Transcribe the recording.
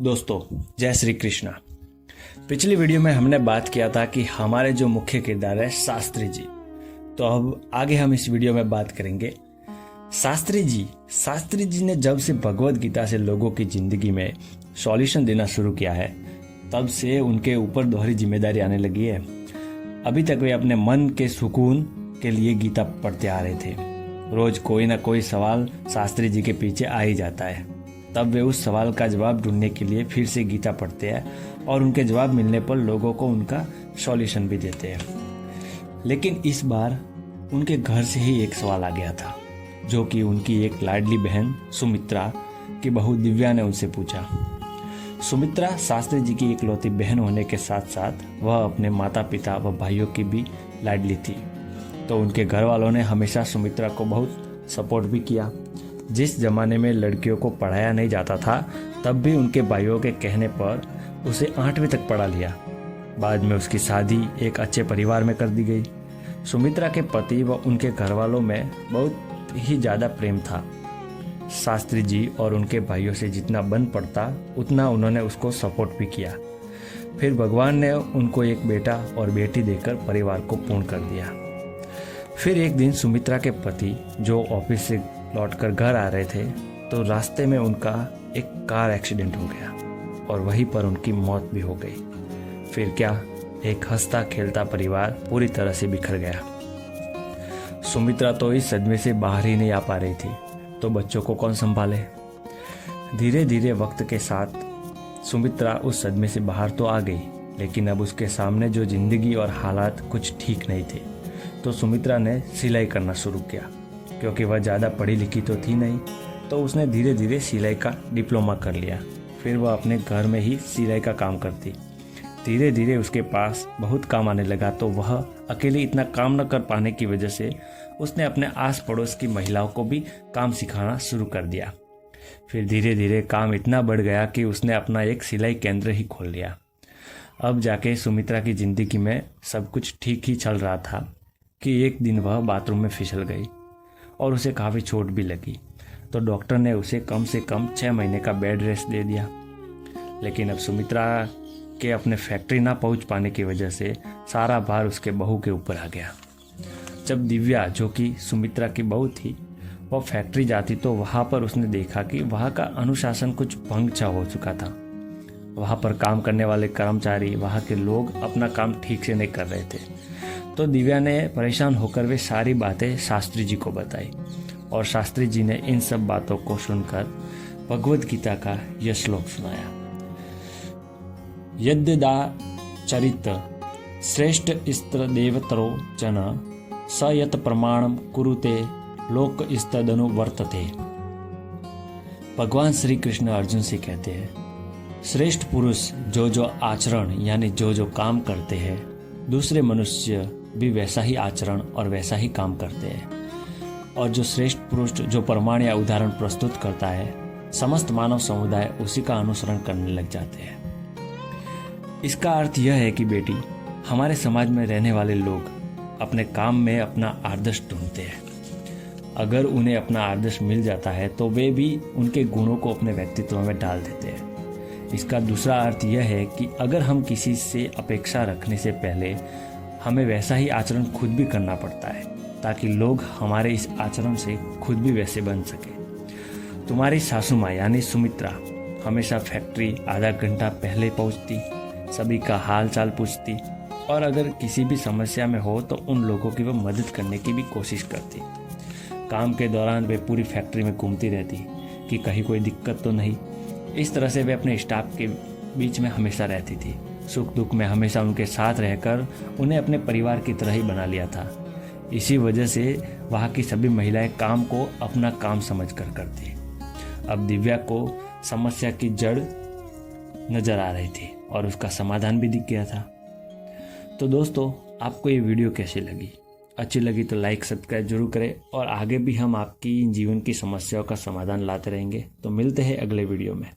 दोस्तों जय श्री कृष्णा। पिछली वीडियो में हमने बात किया था कि हमारे जो मुख्य किरदार है शास्त्री जी। तो अब आगे हम इस वीडियो में बात करेंगे शास्त्री जी ने जब से भगवत गीता से लोगों की जिंदगी में सॉल्यूशन देना शुरू किया है तब से उनके ऊपर दोहरी जिम्मेदारी आने लगी है। अभी तक वे अपने मन के सुकून के लिए गीता पढ़ते आ रहे थे। रोज कोई ना कोई सवाल शास्त्री जी के पीछे आ ही जाता है। तब वे उस सवाल का जवाब ढूंढने के लिए फिर से गीता पढ़ते हैं और उनके जवाब मिलने पर लोगों को उनका सॉल्यूशन भी देते हैं। लेकिन इस बार उनके घर से ही एक सवाल आ गया था जो कि उनकी एक लाडली बहन सुमित्रा की बहू दिव्या ने उनसे पूछा। सुमित्रा शास्त्री जी की इकलौती बहन होने के साथ साथ वह अपने माता पिता व भाइयों की भी लाडली थी। तो उनके घर वालों ने हमेशा सुमित्रा को बहुत सपोर्ट भी किया। जिस जमाने में लड़कियों को पढ़ाया नहीं जाता था तब भी उनके भाइयों के कहने पर उसे 8वीं तक पढ़ा लिया। बाद में उसकी शादी एक अच्छे परिवार में कर दी गई। सुमित्रा के पति व उनके घर वालों में बहुत ही ज़्यादा प्रेम था। शास्त्री जी और उनके भाइयों से जितना बन पड़ता उतना उन्होंने उसको सपोर्ट भी किया। फिर भगवान ने उनको एक बेटा और बेटी देकर परिवार को पूर्ण कर दिया। फिर एक दिन सुमित्रा के पति जो ऑफिस से लौटकर घर आ रहे थे तो रास्ते में उनका एक कार एक्सीडेंट हो गया और वहीं पर उनकी मौत भी हो गई। फिर क्या, एक हंसता खेलता परिवार पूरी तरह से बिखर गया। सुमित्रा तो इस सदमे से बाहर ही नहीं आ पा रही थी, तो बच्चों को कौन संभाले। धीरे धीरे वक्त के साथ सुमित्रा उस सदमे से बाहर तो आ गई, लेकिन अब उसके सामने जो जिंदगी और हालात कुछ ठीक नहीं थे। तो सुमित्रा ने सिलाई करना शुरू किया। क्योंकि वह ज़्यादा पढ़ी लिखी तो थी नहीं, तो उसने धीरे धीरे सिलाई का डिप्लोमा कर लिया। फिर वह अपने घर में ही सिलाई का काम करती। धीरे धीरे उसके पास बहुत काम आने लगा, तो वह अकेले इतना काम न कर पाने की वजह से उसने अपने आस पड़ोस की महिलाओं को भी काम सिखाना शुरू कर दिया। फिर धीरे धीरे काम इतना बढ़ गया कि उसने अपना एक सिलाई केंद्र ही खोल लिया। अब जाके सुमित्रा की ज़िंदगी में सब कुछ ठीक ही चल रहा था कि एक दिन वह बाथरूम में फिसल गई और उसे काफ़ी चोट भी लगी। तो डॉक्टर ने उसे कम से कम 6 महीने का बेड रेस्ट दे दिया। लेकिन अब सुमित्रा के अपने फैक्ट्री ना पहुंच पाने की वजह से सारा भार उसके बहू के ऊपर आ गया। जब दिव्या, जो कि सुमित्रा की बहू थी, वह फैक्ट्री जाती तो वहाँ पर उसने देखा कि वहाँ का अनुशासन कुछ भंग सा हो चुका था। वहाँ पर काम करने वाले कर्मचारी, वहाँ के लोग अपना काम ठीक से नहीं कर रहे थे। तो दिव्या ने परेशान होकर वे सारी बातें शास्त्री जी को बताई और शास्त्री जी ने इन सब बातों को सुनकर भगवत गीता का यह श्लोक सुनाया। यद्यदा चरित श्रेष्ठ स्त्र देवतरो जन स यत प्रमाणम कुरुते लोक स्तदनु वर्तते। भगवान श्री कृष्ण अर्जुन से कहते हैं, श्रेष्ठ पुरुष जो आचरण यानी जो काम करते हैं, दूसरे मनुष्य भी वैसा ही आचरण और वैसा ही काम करते हैं। और जो श्रेष्ठ पुरुष जो प्रमाण या उदाहरण प्रस्तुत करता है, समस्त मानव समुदाय उसी का अनुसरण करने लग जाते हैं। इसका अर्थ यह है कि बेटी, हमारे समाज में रहने वाले लोग अपने काम में अपना आदर्श ढूंढते हैं। अगर उन्हें अपना आदर्श मिल जाता है तो वे भी उनके गुणों को अपने व्यक्तित्व में डाल देते हैं। इसका दूसरा अर्थ यह है कि अगर हम किसी से अपेक्षा रखने से पहले हमें वैसा ही आचरण खुद भी करना पड़ता है, ताकि लोग हमारे इस आचरण से खुद भी वैसे बन सके। तुम्हारी सासू माँ यानी सुमित्रा हमेशा फैक्ट्री आधा घंटा पहले पहुँचती, सभी का हाल चाल पूछती और अगर किसी भी समस्या में हो तो उन लोगों की वह मदद करने की भी कोशिश करती। काम के दौरान वे पूरी फैक्ट्री में घूमती रहती कि कहीं कोई दिक्कत तो नहीं। इस तरह से वे अपने स्टाफ के बीच में हमेशा रहती थी। सुख दुख में हमेशा उनके साथ रहकर उन्हें अपने परिवार की तरह ही बना लिया था। इसी वजह से वहाँ की सभी महिलाएं काम को अपना काम समझकर करती। अब दिव्या को समस्या की जड़ नजर आ रही थी और उसका समाधान भी दिख गया था। तो दोस्तों, आपको ये वीडियो कैसी लगी? अच्छी लगी तो लाइक सब्सक्राइब जरूर करें और आगे भी हम आपकी जीवन की समस्याओं का समाधान लाते रहेंगे। तो मिलते हैं अगले वीडियो में।